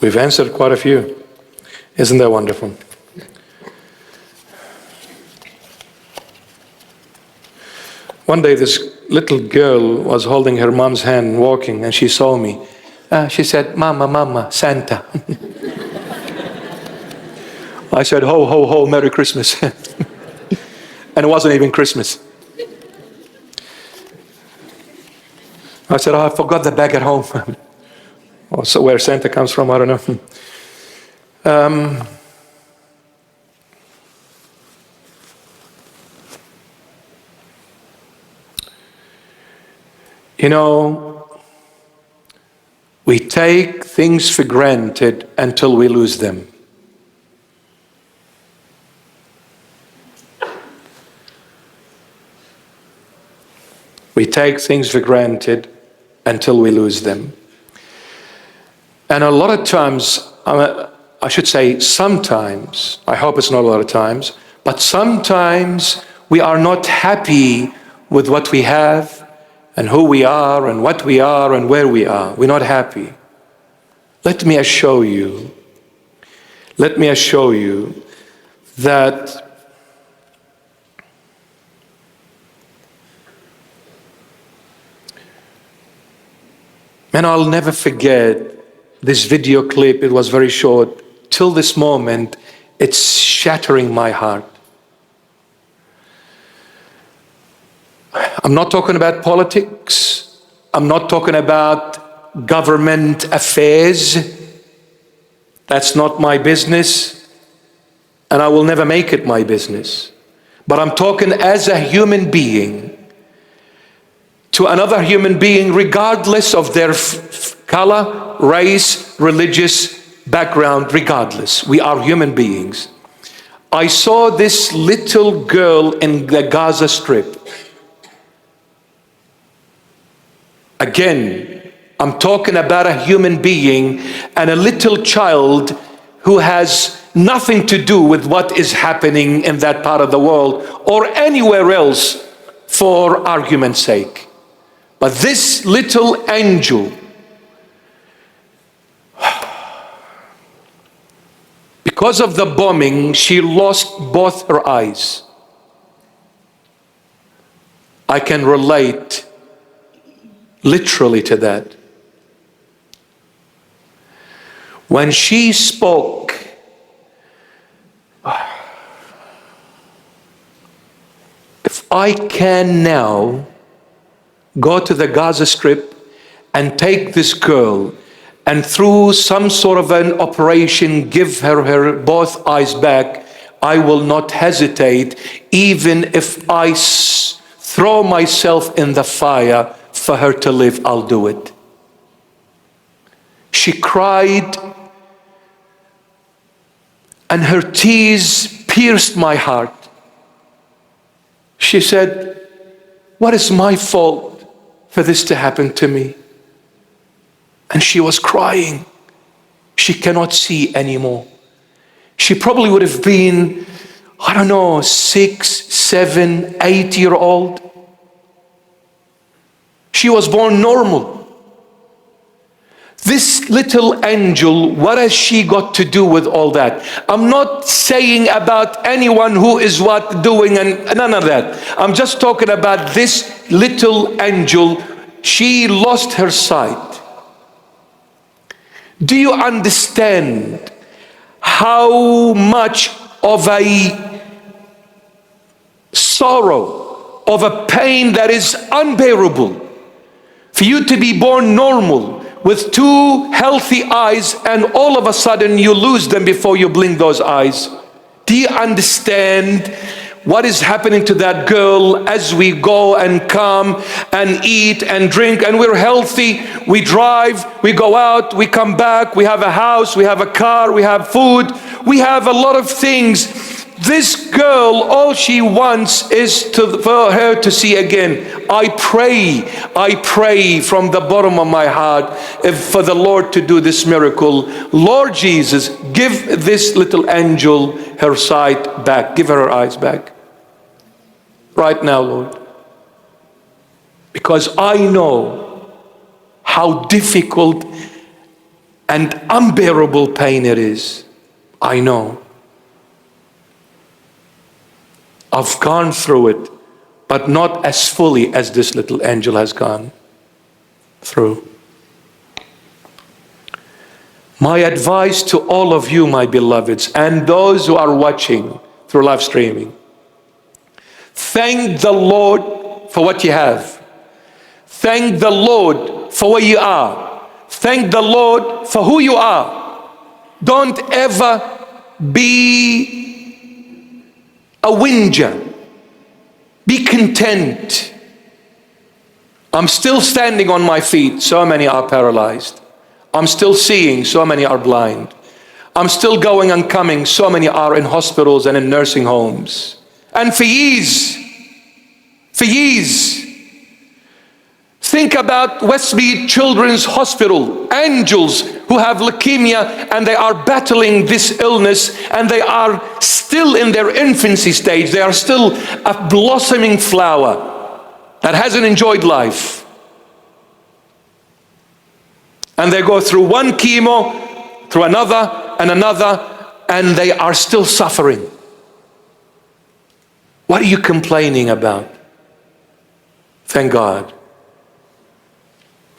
We've answered quite a few. Isn't that wonderful? One day this little girl was holding her mom's hand walking, and she saw me. She said, "Mama, Mama, Santa." I said, "Ho, ho, ho, Merry Christmas." And it wasn't even Christmas. I said, "Oh, I forgot the bag at home." Also, where Santa comes from, I don't know. You know, we take things for granted until we lose them. We take things for granted until we lose them. And a lot of times, I should say sometimes, I hope it's not a lot of times, but sometimes we are not happy with what we have and who we are and what we are and where we are. We're not happy. Let me assure you that man, I'll never forget this video clip. It was very short. Till this moment, it's shattering my heart. I'm not talking about politics. I'm not talking about government affairs. That's not my business, and I will never make it my business. But I'm talking as a human being to another human being, regardless of their color, race, religious background, regardless. We are human beings. I saw this little girl in the Gaza Strip. Again, I'm talking about a human being and a little child who has nothing to do with what is happening in that part of the world or anywhere else, for argument's sake. But this little angel, because of the bombing, she lost both her eyes. I can relate literally to that. When she spoke, if I can now go to the Gaza Strip and take this girl and through some sort of an operation give her both eyes back, I will not hesitate, even if I throw myself in the fire for her to live, I'll do it. She cried, and her tears pierced my heart. She said, "What is my fault for this to happen to me?" And she was crying. She cannot see anymore. She probably would have been, I don't know, 6, 7, 8-year-old. She was born normal. This little angel, what has she got to do with all that? I'm not saying about anyone who is what doing and none of that. I'm just talking about this little angel. She lost her sight. Do you understand how much of a sorrow, of a pain that is unbearable for you to be born normal with 2 healthy eyes and all of a sudden you lose them before you blink those eyes? Do you understand what is happening to that girl as we go and come and eat and drink and we're healthy, we drive, we go out, we come back, we have a house, we have a car, we have food, we have a lot of things. This girl, all she wants is for her to see again. I pray from the bottom of my heart for the Lord to do this miracle. Lord Jesus, give this little angel her sight back. Give her eyes back. Right now, Lord. Because I know how difficult and unbearable pain it is. I know. I've gone through it, but not as fully as this little angel has gone through. My advice to all of you, my beloveds, and those who are watching through live streaming, thank the Lord for what you have. Thank the Lord for where you are. Thank the Lord for who you are. Don't ever be a whinger. Be content. I'm still standing on my feet. So many are paralyzed. I'm still seeing. So many are blind. I'm still going and coming. So many are in hospitals and in nursing homes. And for years, think about Westmead Children's Hospital, angels who have leukemia and they are battling this illness and they are still in their infancy stage. They are still a blossoming flower that hasn't enjoyed life. And they go through one chemo, through another and another, and they are still suffering. What are you complaining about? Thank God.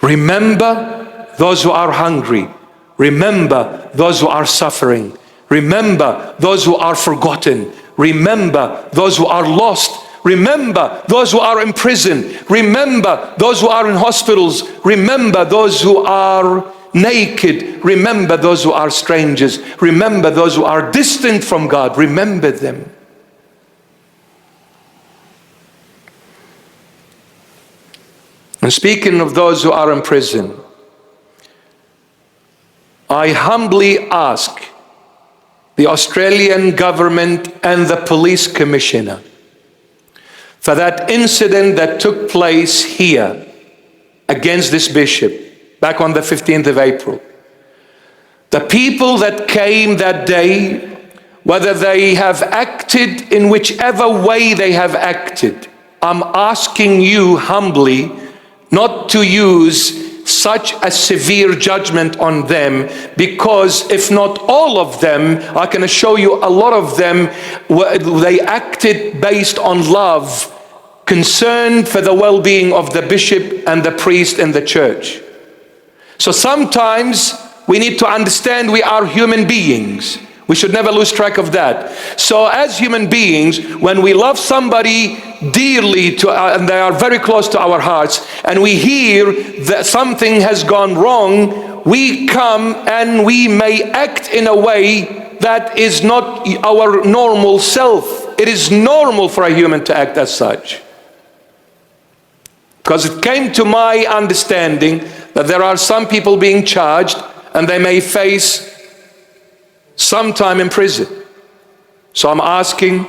Remember those who are hungry. Remember those who are suffering. Remember those who are forgotten. Remember those who are lost. Remember those who are in prison. Remember those who are in hospitals. Remember those who are naked. Remember those who are strangers. Remember those who are distant from God. Remember them. And speaking of those who are in prison, I humbly ask the Australian government and the police commissioner for that incident that took place here against this bishop back on the 15th of April. The people that came that day, whether they have acted in whichever way they have acted, I'm asking you humbly not to use such a severe judgment on them, because if not all of them, I can assure you a lot of them, they acted based on love, concern for the well-being of the bishop and the priest in the church. So sometimes we need to understand we are human beings. We should never lose track of that. So as human beings, when we love somebody dearly and they are very close to our hearts, and we hear that something has gone wrong, we come and we may act in a way that is not our normal self. It is normal for a human to act as such. Because it came to my understanding that there are some people being charged and they may face some time in prison. So I'm asking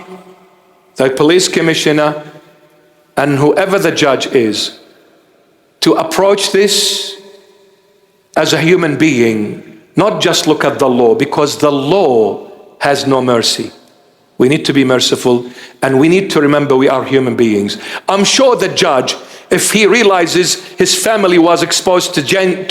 the police commissioner and whoever the judge is to approach this as a human being, not just look at the law, because the law has no mercy. We need to be merciful, and we need to remember we are human beings. I'm sure the judge, if he realizes his family was exposed to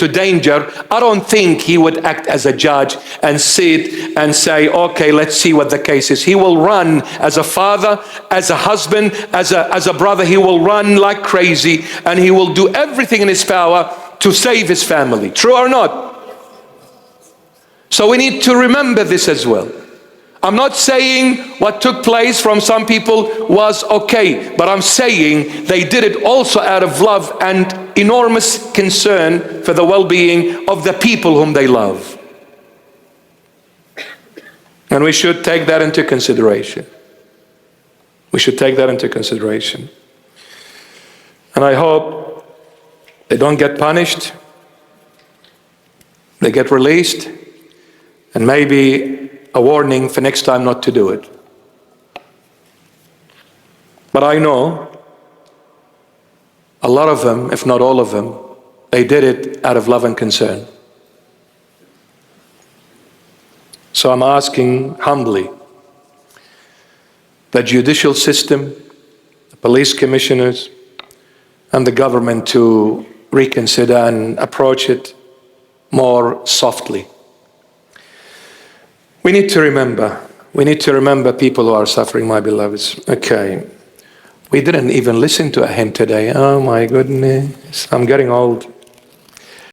danger, I don't think he would act as a judge and sit and say, okay, let's see what the case is. He will run as a father, as a husband, as a brother. He will run like crazy, and he will do everything in his power to save his family. True or not? So we need to remember this as well. I'm not saying what took place from some people was okay, but I'm saying they did it also out of love and enormous concern for the well-being of the people whom they love. And we should take that into consideration. We should take that into consideration. And I hope they don't get punished, they get released, and maybe a warning for next time not to do it. But I know a lot of them, if not all of them, they did it out of love and concern. So I'm asking humbly the judicial system, the police commissioners, and the government to reconsider and approach it more softly. We need to remember people who are suffering, my beloveds. Okay, we didn't even listen to a hymn today. Oh my goodness, I'm getting old.